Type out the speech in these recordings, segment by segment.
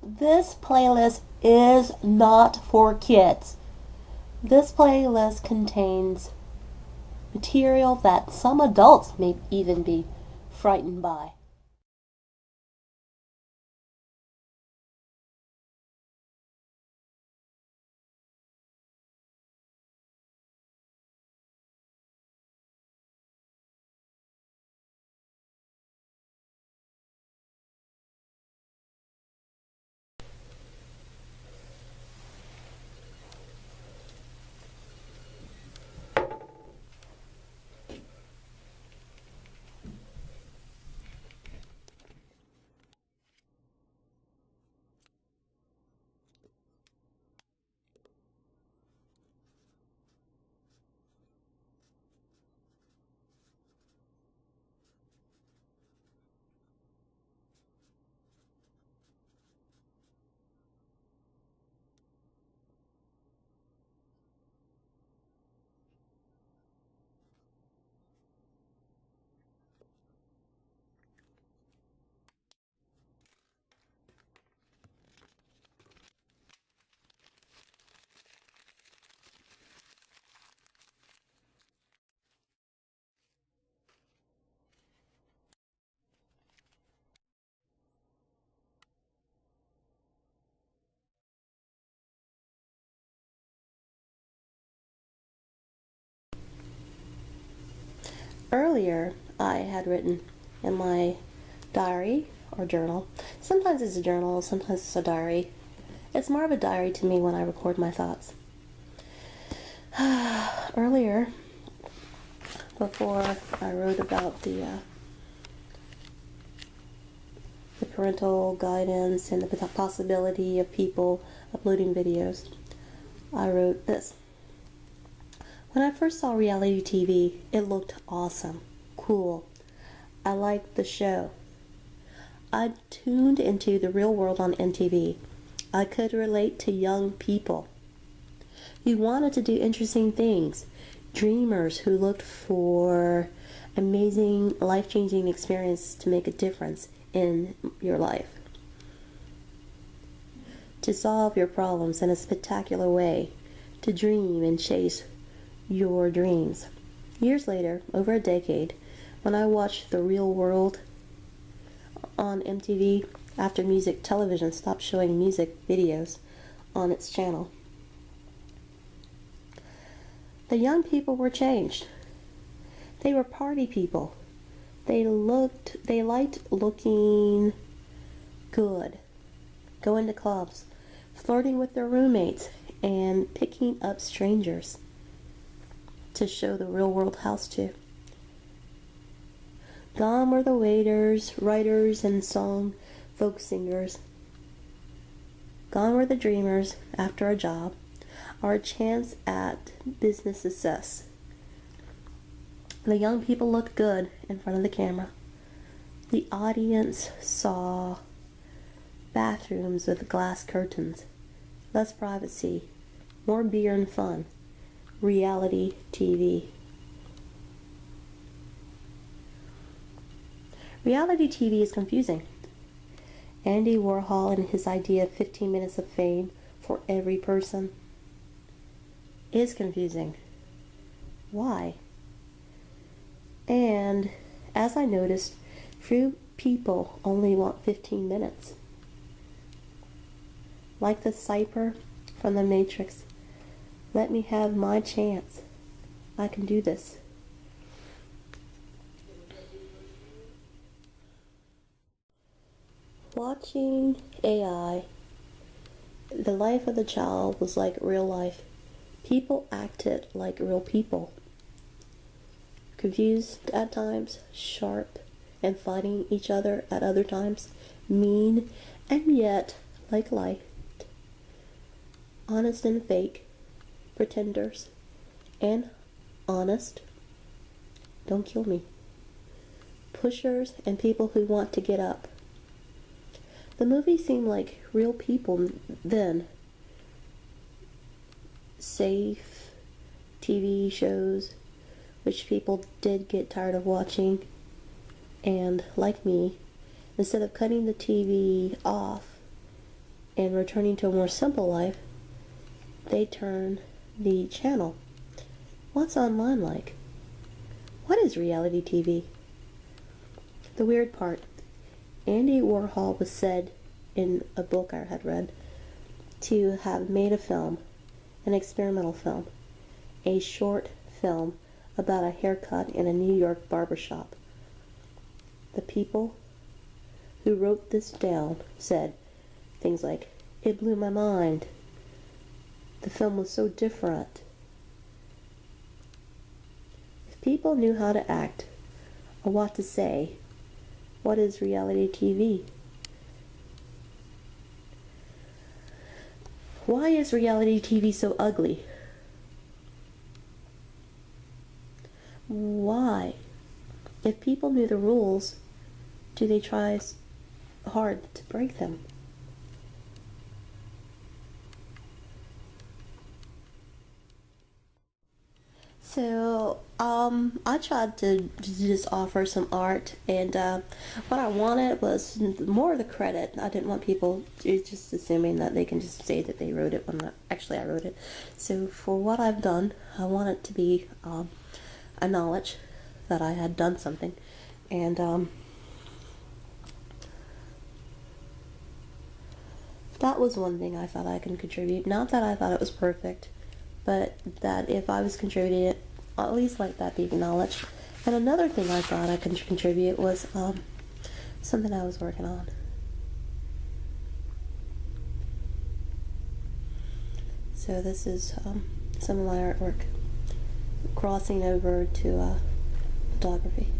This playlist is not for kids. This playlist contains material that some adults may even be frightened by. Earlier, I had written in my diary or journal. Sometimes it's a journal, sometimes it's a diary. It's more of a diary to me when I record my thoughts. Earlier, before I wrote about the parental guidance and the possibility of people uploading videos, I wrote this. When I first saw reality TV, it looked awesome, cool. I liked the show. I tuned into the real world on MTV. I could relate to young people who wanted to do interesting things, dreamers who looked for amazing, life-changing experiences to make a difference in your life, to solve your problems in a spectacular way, to dream and chase your dreams. Years later, over a decade, when I watched The Real World on MTV after music television stopped showing music videos on its channel, the young people were changed. They were party people. They liked looking good, going to clubs, flirting with their roommates, and picking up strangers to show the real world house to. Gone were the waiters, writers, and folk singers. Gone were the dreamers after a job or a chance at business success. The young people looked good in front of the camera. The audience saw bathrooms with glass curtains, less privacy, more beer and fun. Reality TV. Reality TV is confusing. Andy Warhol and his idea of 15 minutes of fame for every person is confusing. Why? And as I noticed, few people only want 15 minutes. Like the Cypher from the Matrix. Let me have my chance. I can do this. Watching AI, the life of the child was like real life. People acted like real people. Confused at times, sharp, and fighting each other at other times, mean, and yet like life. Honest and fake. Pretenders, and honest, don't kill me, pushers, and people who want to get up. The movie seemed like real people then. Safe TV shows, which people did get tired of watching, and like me, instead of cutting the TV off and returning to a more simple life, they turn the channel. What's online like? What is reality TV? The weird part, Andy Warhol was said in a book I had read to have made a film, an experimental film, a short film about a haircut in a New York barbershop. The people who wrote this down said things like, "It blew my mind. The film was so different." If people knew how to act or what to say, what is reality TV? Why is reality TV so ugly? Why? If people knew the rules, do they try hard to break them? So, I tried to just offer some art, and what I wanted was more of the credit. I didn't want people just assuming that they can just say that they wrote it when actually I wrote it. So, for what I've done, I want it to be a knowledge that I had done something, and that was one thing I thought I can contribute. Not that I thought it was perfect, but that if I was contributing it, at least let that be acknowledged. And another thing I thought I could contribute was something I was working on. So this is some of my artwork, crossing over to photography.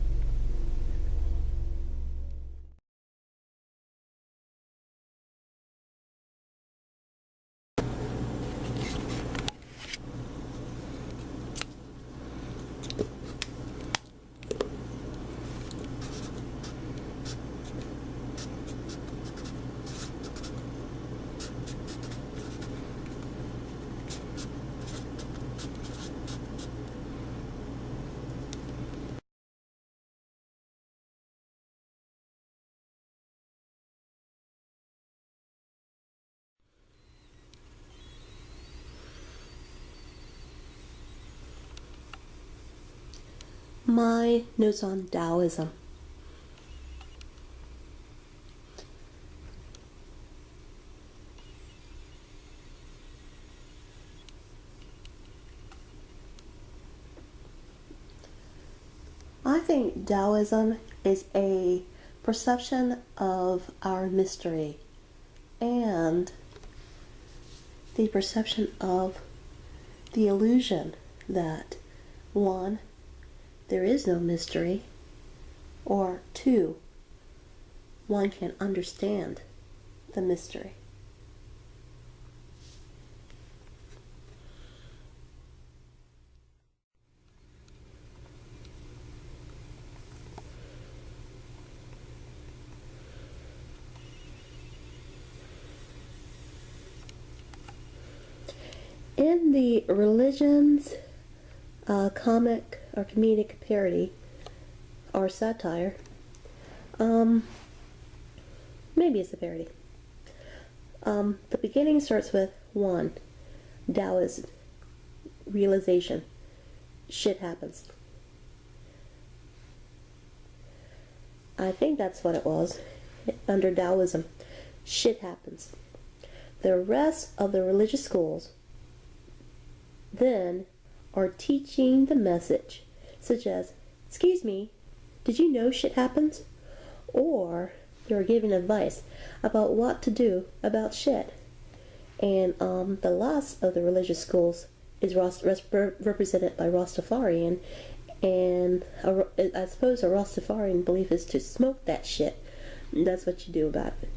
My notes on Taoism. I think Taoism is a perception of our mystery and the perception of the illusion that, one, there is no mystery, or two, one can understand the mystery. In the religion's comic or comedic parody or satire, maybe it's a parody. The beginning starts with 1. Taoism, realization. Shit happens. I think that's what it was under Taoism. Shit happens. The rest of the religious schools then are teaching the message, such as, "Excuse me, did you know shit happens?" Or they're giving advice about what to do about shit. And the last of the religious schools is represented by Rastafarian, and I suppose a Rastafarian belief is to smoke that shit. That's what you do about it.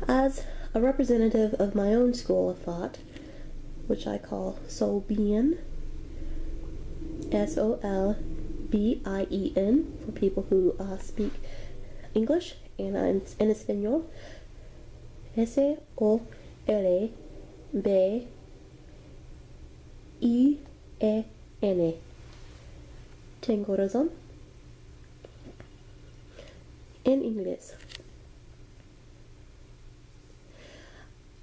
As a representative of my own school of thought, which I call Solbien, Solbien for people who speak English, and I'm in Espanol, Solbien. Tengo razón. En inglés.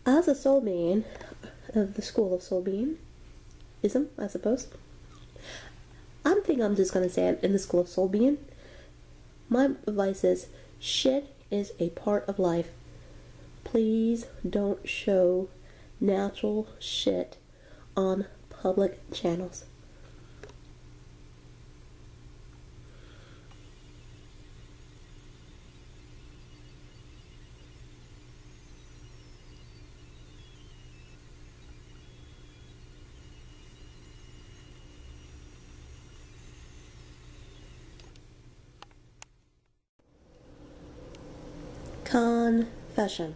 As a soul being of the school of soul being, ism, I suppose, I think I'm just going to say it in the school of soul being. My advice is, shit is a part of life. Please don't show natural shit on public channels. Confession.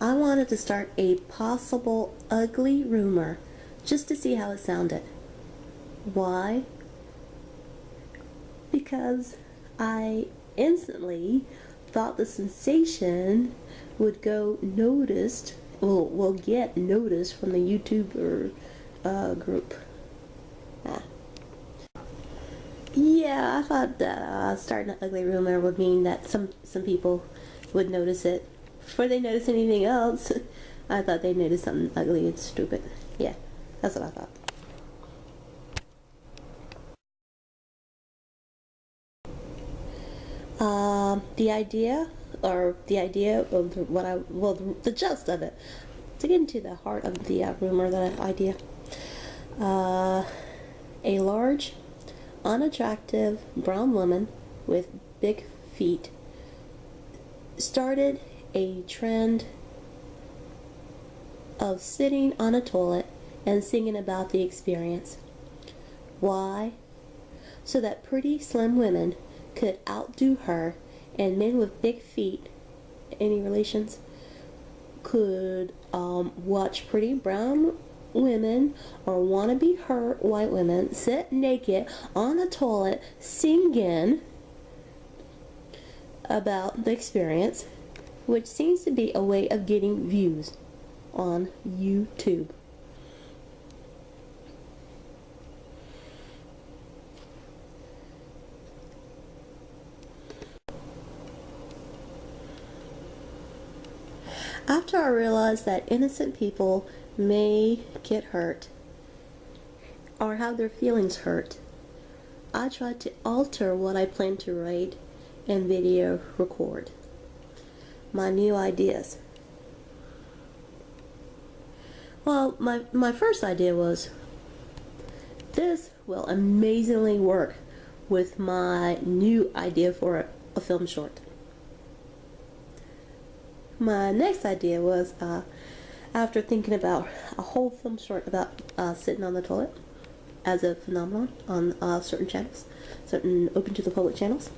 I wanted to start a possible ugly rumor just to see how it sounded. Why? Because I instantly thought the sensation would go noticed, will get noticed from the YouTuber group. Yeah, I thought that starting an ugly rumor would mean that some people would notice it. Before they notice anything else, I thought they noticed something ugly and stupid. Yeah, that's what I thought. The idea of the gist of it, to get into the heart of the rumor, the idea. A large, unattractive brown woman with big feet started a trend of sitting on a toilet and singing about the experience. Why? So that pretty slim women could outdo her, and men with big feet, any relations, could watch pretty brown women or wannabe her white women sit naked on a toilet singing about the experience, which seems to be a way of getting views on YouTube. After I realized that innocent people may get hurt or have their feelings hurt, I tried to alter what I planned to write and video record. My new ideas. Well, my first idea was, this will amazingly work with my new idea for a film short. My next idea was, after thinking about a whole film short about sitting on the toilet as a phenomenon on certain channels, certain open to the public channels,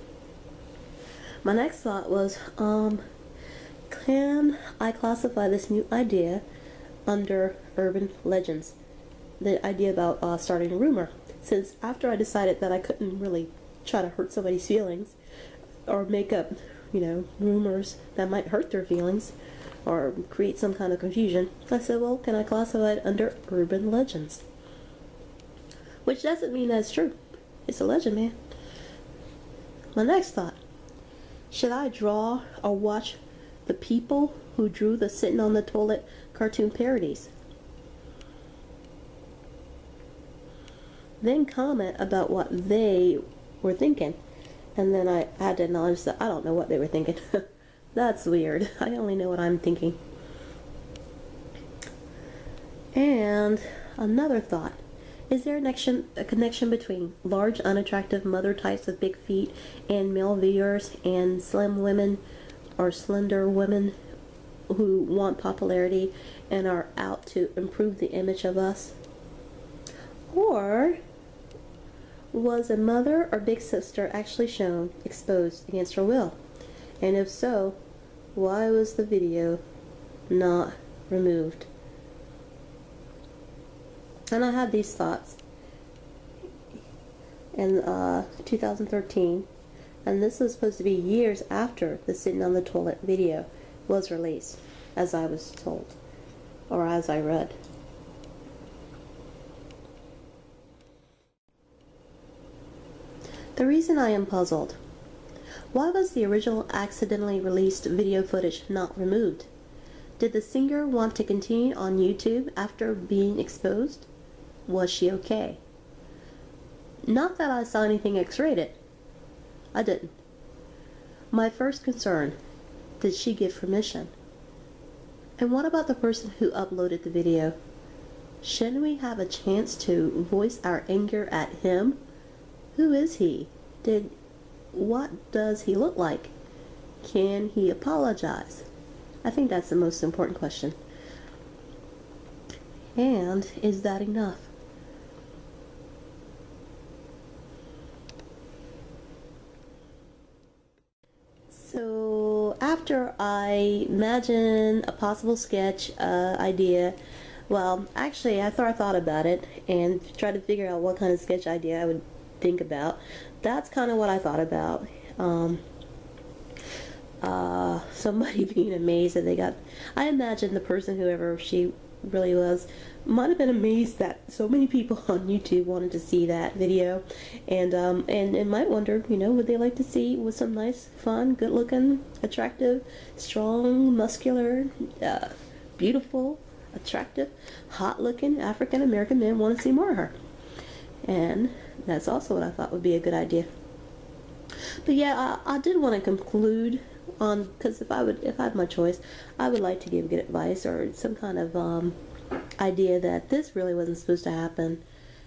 my next thought was, can I classify this new idea under urban legends? The idea about starting a rumor. Since after I decided that I couldn't really try to hurt somebody's feelings or make up, rumors that might hurt their feelings or create some kind of confusion, I said, well, can I classify it under urban legends? Which doesn't mean that's true. It's a legend, man. My next thought, should I draw or watch the people who drew the sitting on the toilet cartoon parodies? Then comment about what they were thinking. And then I had to acknowledge that I don't know what they were thinking. That's weird. I only know what I'm thinking. And another thought. Is there a connection between large, unattractive mother types with big feet and male viewers and slim women or slender women who want popularity and are out to improve the image of us? Or was a mother or big sister actually shown exposed against her will? And if so, why was the video not removed? And I had these thoughts in 2013, and this was supposed to be years after the sitting on the toilet video was released, as I was told, or as I read. The reason I am puzzled. Why was the original accidentally released video footage not removed? Did the singer want to continue on YouTube after being exposed? Was she okay? Not that I saw anything X-rated. I didn't. My first concern, did she give permission? And what about the person who uploaded the video? Shouldn't we have a chance to voice our anger at him? Who is he? What does he look like? Can he apologize? I think that's the most important question. And is that enough? So after I imagine a possible sketch idea, well, actually I thought about it and tried to figure out what kind of sketch idea I would think about. That's kind of what I thought about. Somebody being amazed that they got, I imagine the person, whoever she really was, might have been amazed that so many people on YouTube wanted to see that video, and might wonder, would they like to see with some nice, fun, good-looking, attractive, strong, muscular, beautiful, attractive, hot-looking African-American men want to see more of her. And that's also what I thought would be a good idea. But yeah, I did want to conclude on, because if I had my choice, I would like to give good advice or some kind of idea that this really wasn't supposed to happen.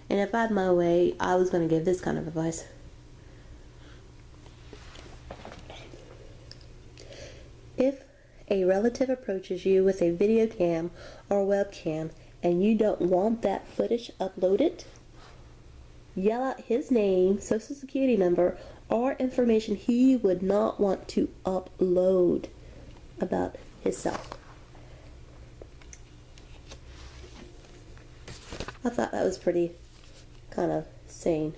And if I had my way, I was going to give this kind of advice. If a relative approaches you with a video cam or webcam and you don't want that footage uploaded, yell out his name, social security number, or information he would not want to upload about himself. I thought that was pretty kind of sane.